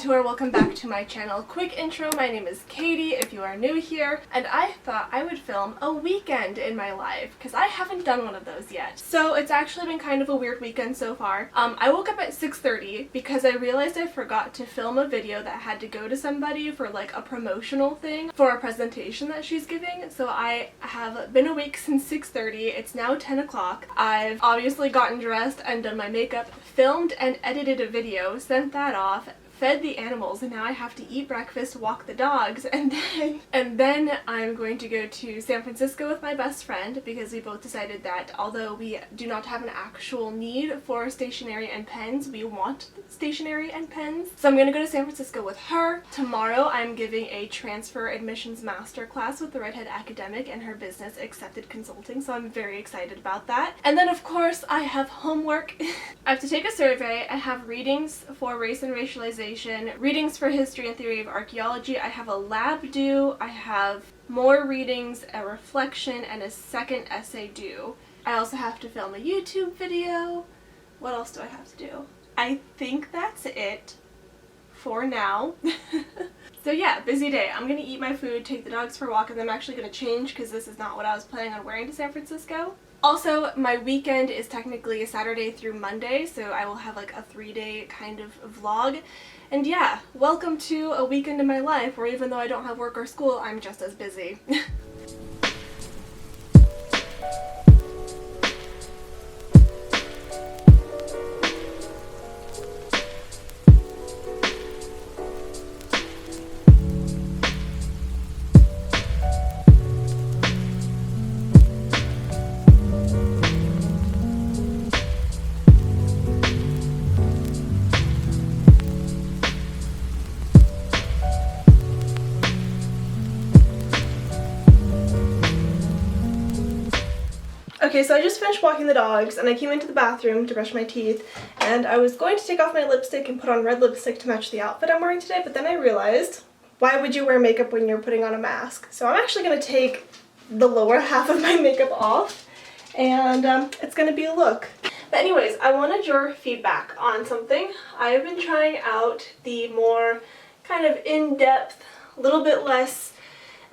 or welcome back to my channel. Quick intro, my name is Katie if you are new here, and I thought I would film a weekend in my life because I haven't done one of those yet. So it's actually been kind of a weird weekend so far. I woke up at 6:30 because I realized I forgot to film a video that had to go to somebody for like a promotional thing for a presentation that she's giving. So I have been awake since 6:30. It's now 10 o'clock. I've obviously gotten dressed and done my makeup, filmed and edited a video, sent that off, fed the animals, and now I have to eat breakfast, walk the dogs, and then I'm going to go to San Francisco with my best friend because we both decided that although we do not have an actual need for stationery and pens, we want stationery and pens. So I'm going to go to San Francisco with her. Tomorrow I'm giving a transfer admissions masterclass with the Redhead Academic and her business Accepted Consulting, so I'm very excited about that. And then of course I have homework. I have to take a survey. I have readings for race and racialization, readings for history and theory of archaeology. I have a lab due. I have more readings, a reflection, and a second essay due. I also have to film a YouTube video. What else do I have to do? I think that's it for now. So yeah, busy day. I'm gonna eat my food, take the dogs for a walk, and then I'm actually gonna change because this is not what I was planning on wearing to San Francisco. Also, my weekend is technically a Saturday through Monday, so I will have like a 3-day kind of vlog. And yeah, welcome to a weekend in my life where even though I don't have work or school, I'm just as busy. Okay, so I just finished walking the dogs and I came into the bathroom to brush my teeth, and I was going to take off my lipstick and put on red lipstick to match the outfit I'm wearing today, but then I realized, why would you wear makeup when you're putting on a mask? So I'm actually going to take the lower half of my makeup off, and it's going to be a look. But anyways, I wanted your feedback on something. I have been trying out the more kind of in-depth, a little bit less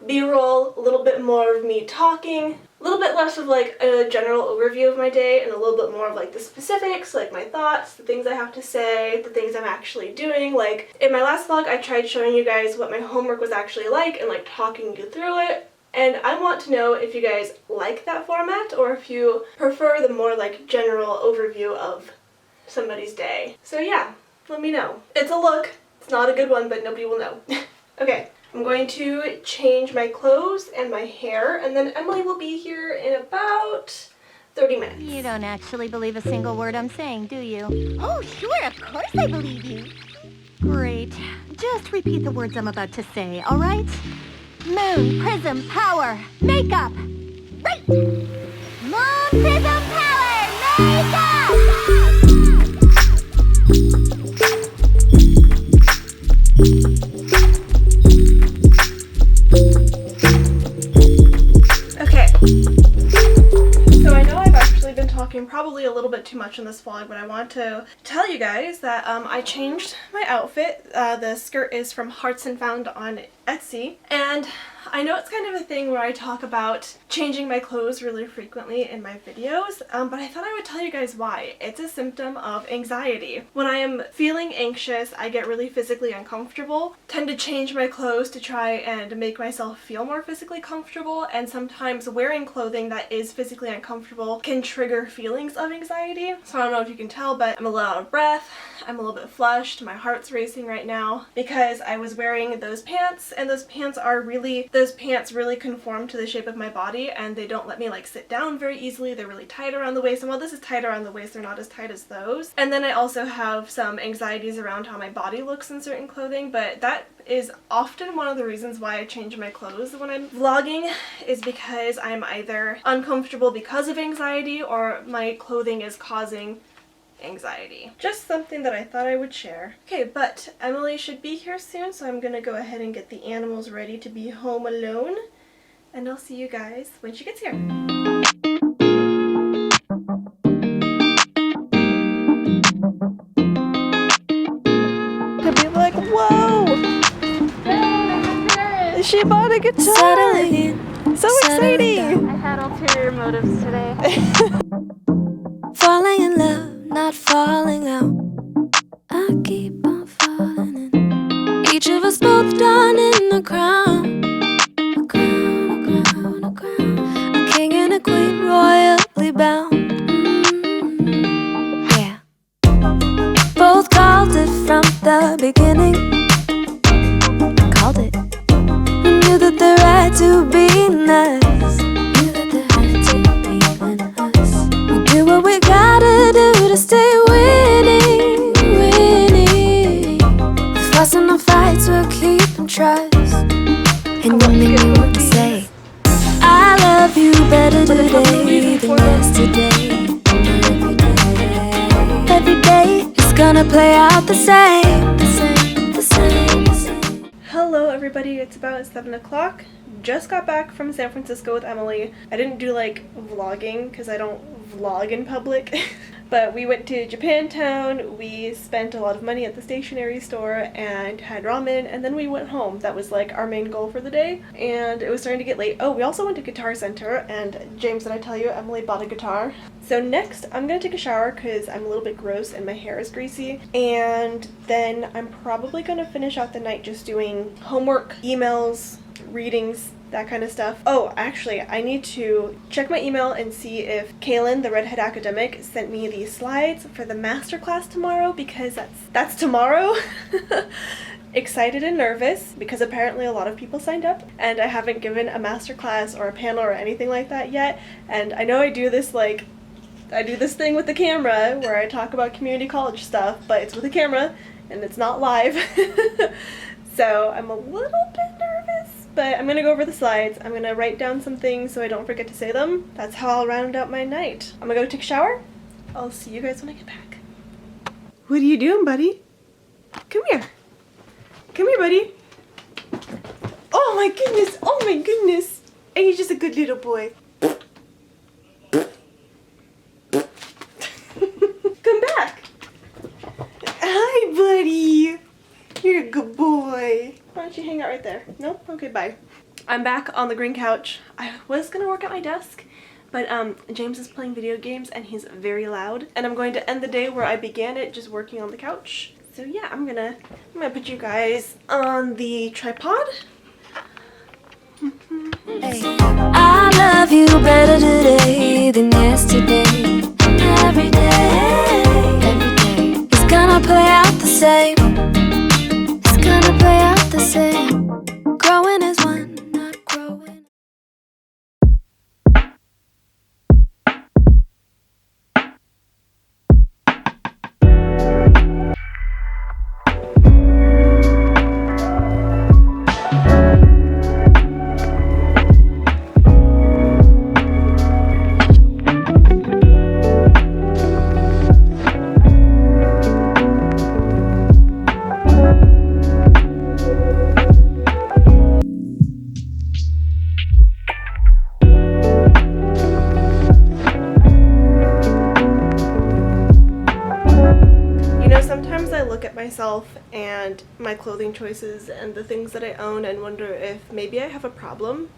B-roll, a little bit more of me talking, a little bit less of like a general overview of my day, and a little bit more of like the specifics, like my thoughts, the things I have to say, the things I'm actually doing. Like in my last vlog, I tried showing you guys what my homework was actually like and like talking you through it. And I want to know if you guys like that format or if you prefer the more like general overview of somebody's day. So yeah, let me know. It's a look. It's not a good one, but nobody will know. Okay. I'm going to change my clothes and my hair, and then Emily will be here in about 30 minutes. You don't actually believe a single word I'm saying, do you? Oh, sure, of course I believe you. Great. Just repeat the words I'm about to say, all right? Moon, prism, power, makeup. Right! Moon, prism, power, makeup! Probably a little bit too much in this vlog, but I want to tell you guys that I changed my outfit. The skirt is from Hearts and Found on Etsy, and I know it's kind of a thing where I talk about changing my clothes really frequently in my videos, but I thought I would tell you guys why. It's a symptom of anxiety. When I am feeling anxious, I get really physically uncomfortable, tend to change my clothes to try and make myself feel more physically comfortable, and sometimes wearing clothing that is physically uncomfortable can trigger feelings of anxiety. So I don't know if you can tell, but I'm a little out of breath, I'm a little bit flushed, my heart's racing right now because I was wearing those pants, and those pants really conform to the shape of my body, and they don't let me like sit down very easily. They're really tight around the waist, and while this is tight around the waist, they're not as tight as those. And then I also have some anxieties around how my body looks in certain clothing, but that is often one of the reasons why I change my clothes when I'm vlogging, is because I'm either uncomfortable because of anxiety or my clothing is causing anxiety. Just something that I thought I would share. Okay, but Emily should be here soon, so I'm gonna go ahead and get the animals ready to be home alone, and I'll see you guys when she gets here. Could be like, what? She bought a guitar! So exciting! I had ulterior motives today. Falling in love, not falling out. I keep on falling in. Each of us both done in a crown. A crown, a crown, a crown. A king and a queen royally bound. Yeah. Both called it from the beginning. Called it. Knew that the right to be nice. Knew that the right to be us. We do what we gotta do to stay winning, winning. The fuss and the fights will keep and trust. And you make me want to say, I love you better today than yesterday. Every day is gonna play out the same, the same, the same, the same. Hello everybody, it's about 7 o'clock. Just got back from San Francisco with Emily. I didn't do like vlogging because I don't vlog in public. But we went to Japantown, we spent a lot of money at the stationery store and had ramen, and then we went home. That was like our main goal for the day, and it was starting to get late. Oh, we also went to Guitar Center, and James, did I tell you Emily bought a guitar? So next, I'm gonna take a shower because I'm a little bit gross and my hair is greasy, and then I'm probably gonna finish out the night just doing homework, emails, readings, that kind of stuff. Oh, actually, I need to check my email and see if Kaylin, the redhead academic, sent me the slides for the masterclass tomorrow, because that's tomorrow. Excited and nervous because apparently a lot of people signed up, and I haven't given a masterclass or a panel or anything like that yet. And I know I do this thing with the camera where I talk about community college stuff, but it's with a camera and it's not live. So I'm a little bit nervous. But I'm gonna go over the slides. I'm gonna write down some things so I don't forget to say them. That's how I'll round out my night. I'm gonna go take a shower. I'll see you guys when I get back. What are you doing, buddy? Come here. Come here, buddy. Oh my goodness. Oh my goodness. And he's just a good little boy. Come back. Hi, buddy. You're a good boy. Why don't you hang out right there? No? Okay, bye. I'm back on the green couch. I was gonna work at my desk, but James is playing video games and he's very loud. And I'm going to end the day where I began it, just working on the couch. So yeah, I'm gonna put you guys on the tripod. Hey. I love you better today than yesterday. Every day is gonna play out the same. It's gonna play out the same. Growing as one, not growing. Sometimes I look at myself and my clothing choices and the things that I own and wonder if maybe I have a problem.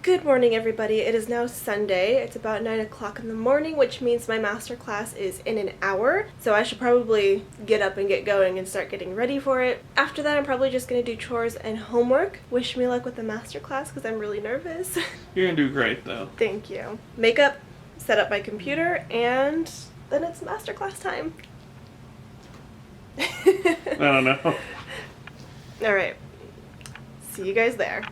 Good morning, everybody. It is now Sunday. It's about 9 o'clock in the morning, which means my masterclass is in an hour. So I should probably get up and get going and start getting ready for it. After that, I'm probably just going to do chores and homework. Wish me luck with the masterclass because I'm really nervous. You're gonna do great, though. Thank you. Makeup, set up my computer, and then it's masterclass time. I don't know. Alright. See you guys there.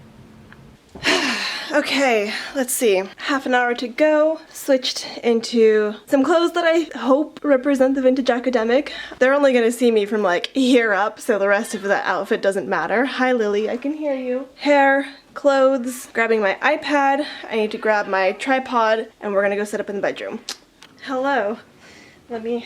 Okay, let's see. Half an hour to go. Switched into some clothes that I hope represent the vintage academic. They're only gonna see me from like here up, so the rest of the outfit doesn't matter. Hi Lily, I can hear you. Hair, clothes, grabbing my iPad. I need to grab my tripod, and we're gonna go set up in the bedroom. Hello. Let me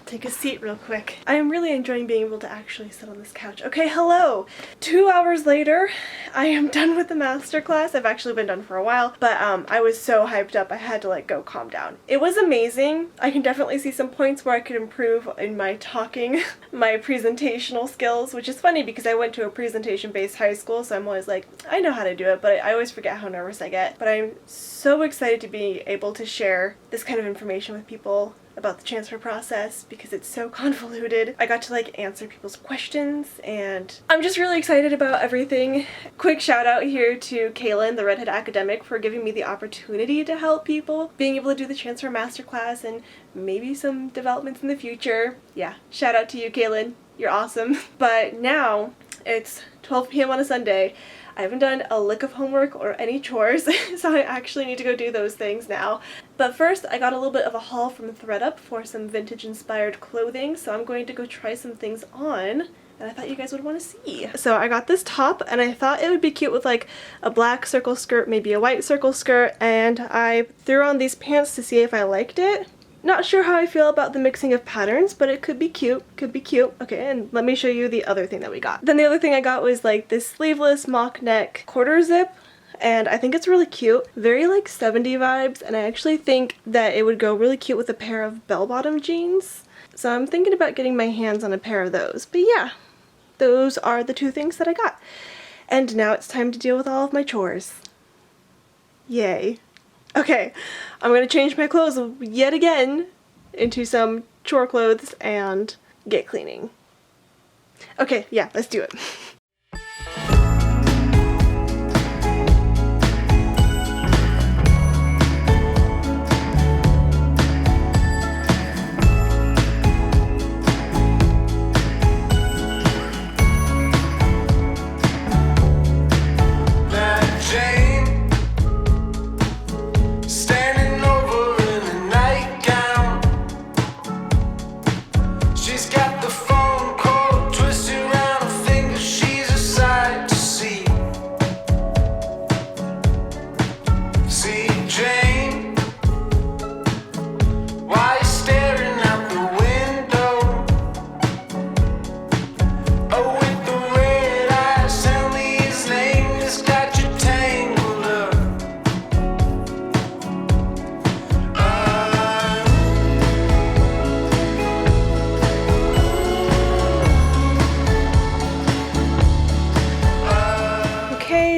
take a seat real quick. I am really enjoying being able to actually sit on this couch. Okay, hello! 2 hours later, I am done with the masterclass. I've actually been done for a while, but I was so hyped up I had to go calm down. It was amazing. I can definitely see some points where I could improve in my talking, my presentational skills, which is funny because I went to a presentation-based high school, so I'm always like, I know how to do it, but I always forget how nervous I get. But I'm so excited to be able to share this kind of information with people about the transfer process because it's so convoluted. I got to answer people's questions and I'm just really excited about everything. Quick shout out here to Kaylin, the redhead academic, for giving me the opportunity to help people, being able to do the transfer masterclass and maybe some developments in the future. Yeah, shout out to you, Kaylin. You're awesome. But now it's 12 p.m. on a Sunday. I haven't done a lick of homework or any chores, so I actually need to go do those things now. But first, I got a little bit of a haul from thredUP for some vintage-inspired clothing, so I'm going to go try some things on that I thought you guys would want to see. So I got this top, and I thought it would be cute with a black circle skirt, maybe a white circle skirt, and I threw on these pants to see if I liked it. Not sure how I feel about the mixing of patterns, but it could be cute. Could be cute. Okay, and let me show you the other thing that we got. Then the other thing I got was this sleeveless mock neck quarter zip, and I think it's really cute. Very 70 vibes, and I actually think that it would go really cute with a pair of bell-bottom jeans. So I'm thinking about getting my hands on a pair of those. But yeah, those are the two things that I got. And now it's time to deal with all of my chores. Yay. Okay, I'm gonna change my clothes yet again into some chore clothes and get cleaning. Okay, yeah, let's do it.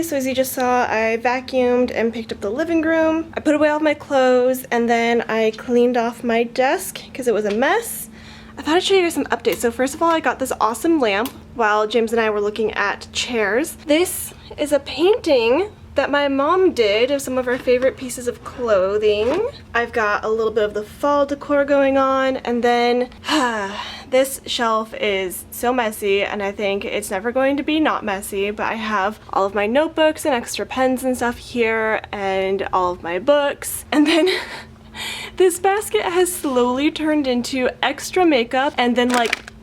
So as you just saw, I vacuumed and picked up the living room. I put away all my clothes and then I cleaned off my desk because it was a mess. I thought I'd show you guys some updates. So first of all, I got this awesome lamp while James and I were looking at chairs. This is a painting that my mom did of some of our favorite pieces of clothing. I've got a little bit of the fall decor going on, and then this shelf is so messy and I think it's never going to be not messy, but I have all of my notebooks and extra pens and stuff here and all of my books, and then this basket has slowly turned into extra makeup and then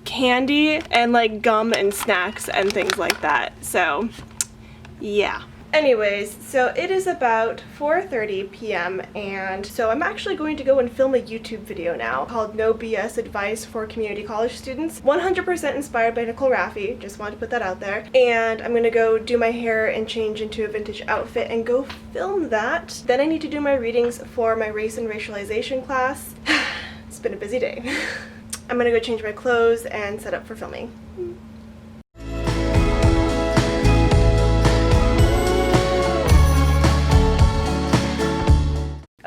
candy and gum and snacks and things like that. So yeah. Anyways, so it is about 4:30 p.m. and so I'm actually going to go and film a YouTube video now called No BS Advice for Community College Students. 100% inspired by Nicole Raffi, just wanted to put that out there. And I'm gonna go do my hair and change into a vintage outfit and go film that. Then I need to do my readings for my race and racialization class. It's been a busy day. I'm gonna go change my clothes and set up for filming.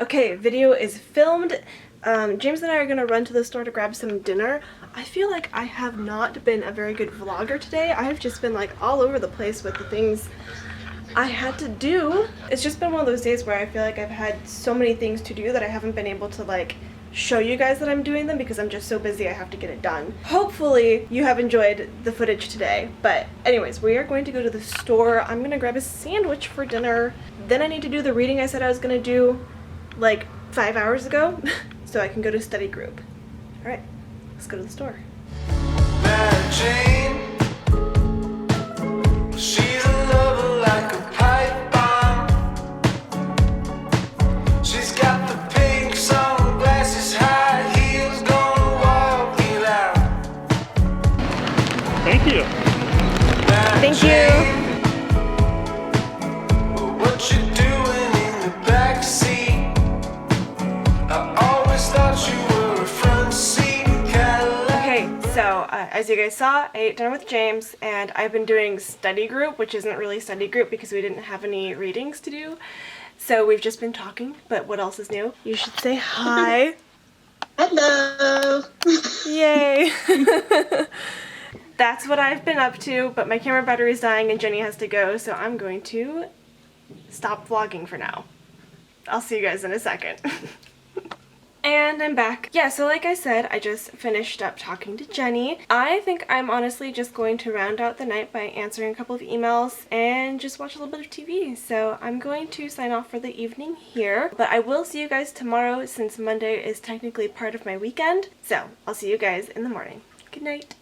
Okay, video is filmed. James and I are gonna run to the store to grab some dinner. I feel like I have not been a very good vlogger today. I have just been all over the place with the things I had to do. It's just been one of those days where I feel like I've had so many things to do that I haven't been able to show you guys that I'm doing them because I'm just so busy I have to get it done. Hopefully you have enjoyed the footage today, but anyways, we are going to go to the store. I'm gonna grab a sandwich for dinner. Then I need to do the reading I said I was gonna do 5 hours ago so I can go to study group. All right, let's go to the store. She's a lover like a pipe bomb. She's got the pink sunglasses, high heels, gonna walk in as you guys saw, I ate dinner with James, and I've been doing study group, which isn't really study group because we didn't have any readings to do. So we've just been talking, but what else is new? You should say hi. Hello. Yay. That's what I've been up to, but my camera battery is dying and Jenny has to go, so I'm going to stop vlogging for now. I'll see you guys in a second. And I'm back. Yeah, so like I said, I just finished up talking to Jenny. I think I'm honestly just going to round out the night by answering a couple of emails and just watch a little bit of TV. So I'm going to sign off for the evening here, but I will see you guys tomorrow since Monday is technically part of my weekend. So I'll see you guys in the morning. Good night.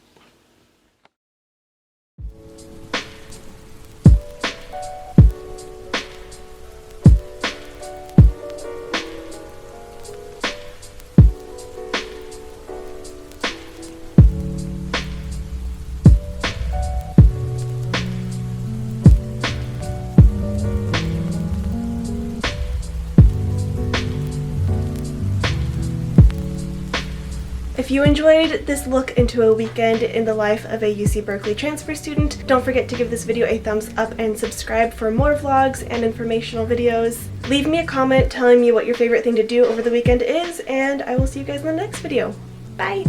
If you enjoyed this look into a weekend in the life of a UC Berkeley transfer student, don't forget to give this video a thumbs up and subscribe for more vlogs and informational videos. Leave me a comment telling me what your favorite thing to do over the weekend is, and I will see you guys in the next video. Bye!